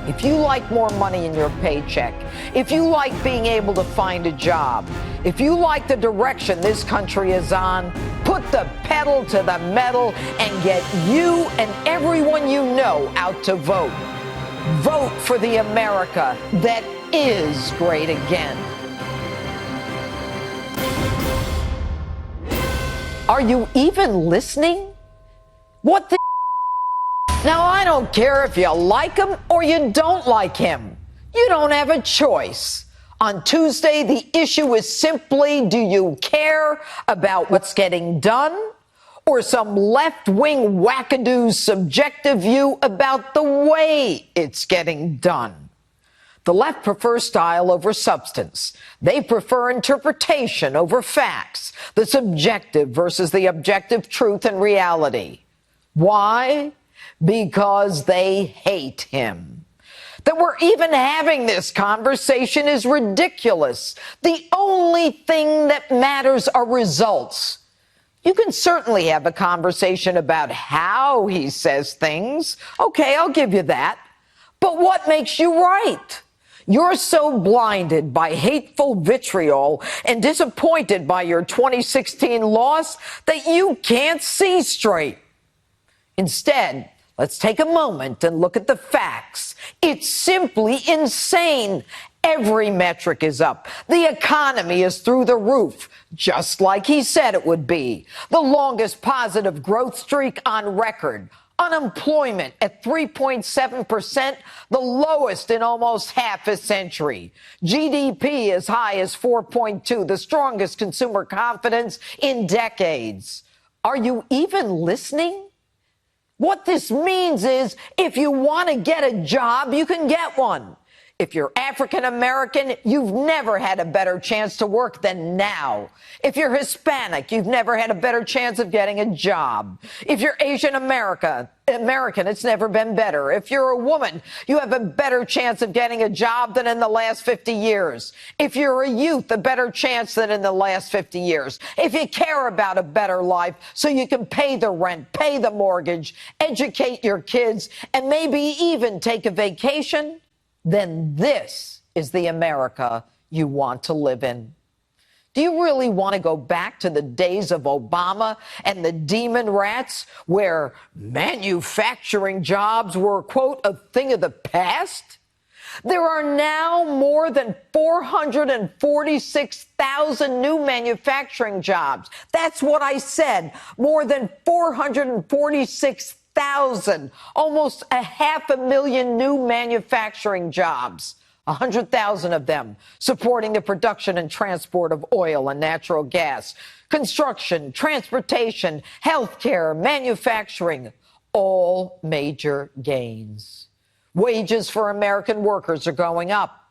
If you like more money in your paycheck, if you like being able to find a job, if you like the direction this country is on, put the pedal to the metal and get you and everyone you know out to vote. Vote for the America that is great again. Are you even listening? What the? Now, I don't care if you like him or you don't like him. You don't have a choice. On Tuesday, the issue is simply, do you care about what's getting done or some left-wing wackadoo's subjective view about the way it's getting done? The left prefers style over substance. They prefer interpretation over facts, the subjective versus the objective truth and reality. Why? Because they hate him. That we're even having this conversation is ridiculous. The only thing that matters are results. You can certainly have a conversation about how he says things. Okay, I'll give you that. But what makes you right? You're so blinded by hateful vitriol and disappointed by your 2016 loss that you can't see straight. Instead, let's take a moment and look at the facts. It's simply insane. Every metric is up. The economy is through the roof, just like he said it would be. The longest positive growth streak on record. Unemployment at 3.7%, the lowest in almost half a century. GDP as high as 4.2, the strongest consumer confidence in decades. Are you even listening? What this means is if you want to get a job, you can get one. If you're African American, you've never had a better chance to work than now. If you're Hispanic, you've never had a better chance of getting a job. If you're Asian American, it's never been better. If you're a woman, you have a better chance of getting a job than in the last 50 years. If you're a youth, a better chance than in the last 50 years. If you care about a better life so you can pay the rent, pay the mortgage, educate your kids, and maybe even take a vacation, then this is the America you want to live in. Do you really want to go back to the days of Obama and the demon rats where manufacturing jobs were, quote, a thing of the past? There are now more than 446,000 new manufacturing jobs. That's what I said, more than 446,000. Almost 500,000 new manufacturing jobs, 100,000 of them supporting the production and transport of oil and natural gas, construction, transportation, healthcare, manufacturing, all major gains. Wages for American workers are going up.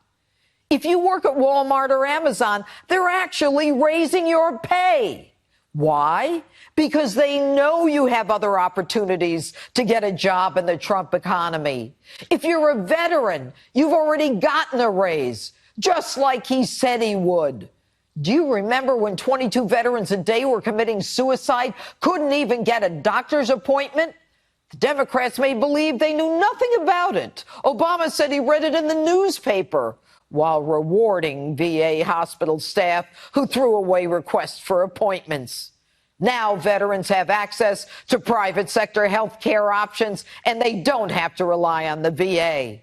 If you work at Walmart or Amazon, they're actually raising your pay. Why? Because they know you have other opportunities to get a job in the Trump economy. If you're a veteran, you've already gotten a raise, just like he said he would. Do you remember when 22 veterans a day were committing suicide, couldn't even get a doctor's appointment? The Democrats made believe they knew nothing about it. Obama said he read it in the newspaper, while rewarding VA hospital staff who threw away requests for appointments. Now veterans have access to private sector health care options, and they don't have to rely on the VA.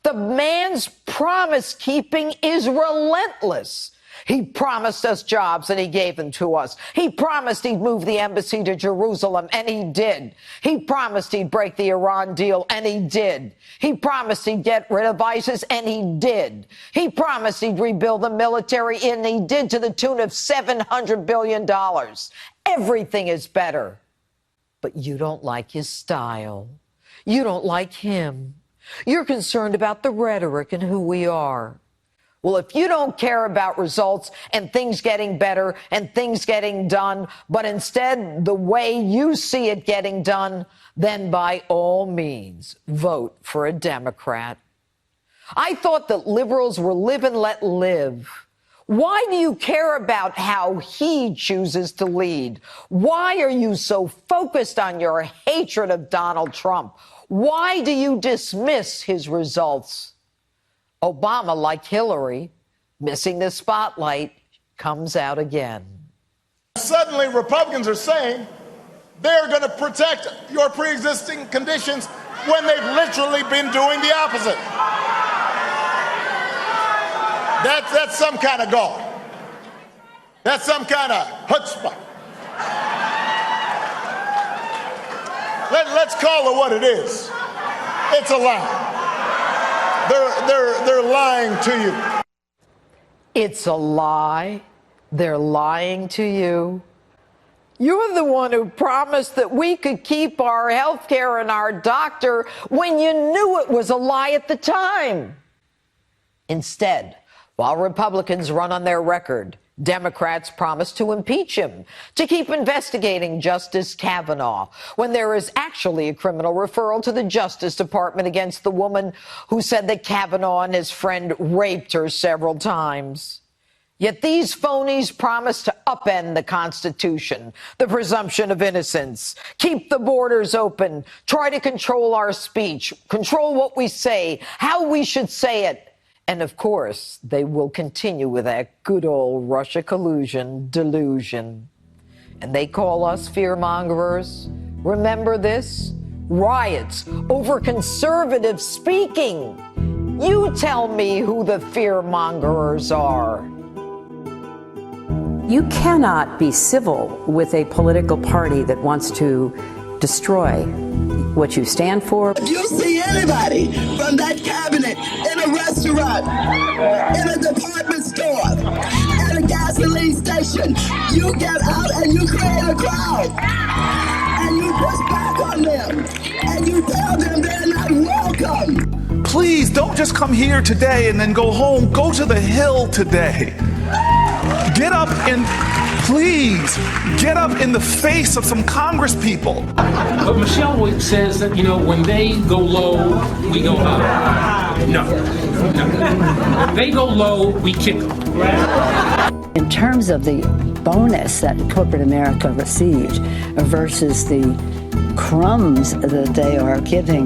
The man's promise keeping is relentless. He promised us jobs, and he gave them to us. He promised he'd move the embassy to Jerusalem, and he did. He promised he'd break the Iran deal, and he did. He promised he'd get rid of ISIS, and he did. He promised he'd rebuild the military, and he did, to the tune of $700 billion. Everything is better. But you don't like his style. You don't like him. You're concerned about the rhetoric and who we are. Well, if you don't care about results and things getting better and things getting done, but instead the way you see it getting done, then by all means, vote for a Democrat. I thought that liberals were live and let live. Why do you care about how he chooses to lead? Why are you so focused on your hatred of Donald Trump? Why do you dismiss his results? Obama, like Hillary, missing the spotlight, comes out again. Suddenly, Republicans are saying they're going to protect your pre-existing conditions when they've literally been doing the opposite. That's some kind of gall. That's some kind of chutzpah. Let's call it what it is. It's a lie. They're lying to you. It's a lie. They're lying to you. You're the one who promised that we could keep our health care and our doctor when you knew it was a lie at the time. Instead, while Republicans run on their record, Democrats promise to impeach him, to keep investigating Justice Kavanaugh, when there is actually a criminal referral to the Justice Department against the woman who said that Kavanaugh and his friend raped her several times. Yet these phonies promise to upend the Constitution, the presumption of innocence, keep the borders open, try to control our speech, control what we say, how we should say it. And of course, they will continue with that good old Russia collusion delusion. And they call us fearmongers. Remember this? Riots over conservative speaking. You tell me who the fearmongers are. You cannot be civil with a political party that wants to destroy what you stand for. If you see anybody from that cabinet in a restaurant, in a department store, at a gasoline station, you get out and you create a crowd. And you push back on them. And you tell them they're not welcome. Please don't just come here today and then go home. Go to the Hill today. Get up and please get up in the face of some Congress people. But Michelle says that, when they go low, we go high. No. When they go low, we kick them. In terms of the bonus that corporate America received versus the crumbs that they are giving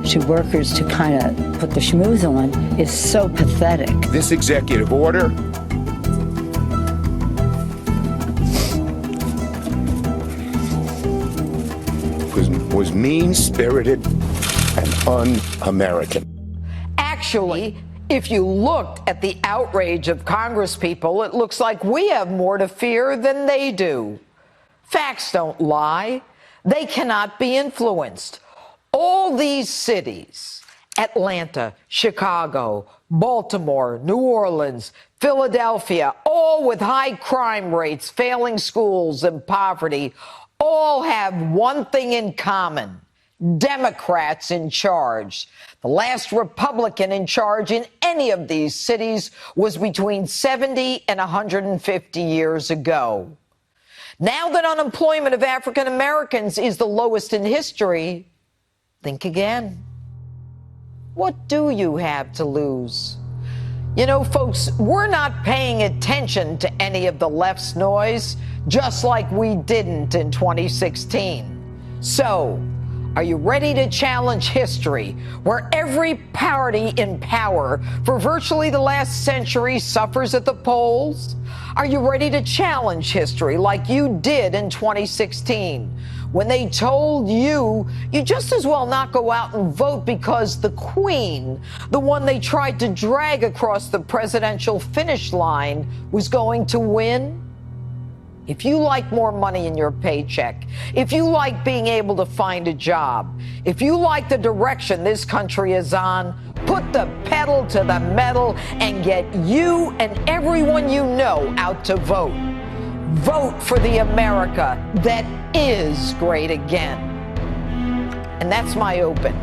to workers to kind of put the schmooze on is so pathetic. This executive order was mean-spirited and un-American. Actually, if you looked at the outrage of Congresspeople, it looks like we have more to fear than they do. Facts don't lie. They cannot be influenced. All these cities, Atlanta, Chicago, Baltimore, New Orleans, Philadelphia, all with high crime rates, failing schools, and poverty, all have one thing in common: Democrats in charge. The last Republican in charge in any of these cities was between 70 and 150 years ago. Now that unemployment of African Americans is the lowest in history, think again. What do you have to lose? Folks, we're not paying attention to any of the left's noise, just like we didn't in 2016. So, are you ready to challenge history, where every party in power for virtually the last century suffers at the polls? Are you ready to challenge history like you did in 2016, when they told you just as well not go out and vote because the Queen, the one they tried to drag across the presidential finish line, was going to win? If you like more money in your paycheck, if you like being able to find a job, if you like the direction this country is on, put the pedal to the metal and get you and everyone you know out to vote. Vote for the America that is great again. And that's my open.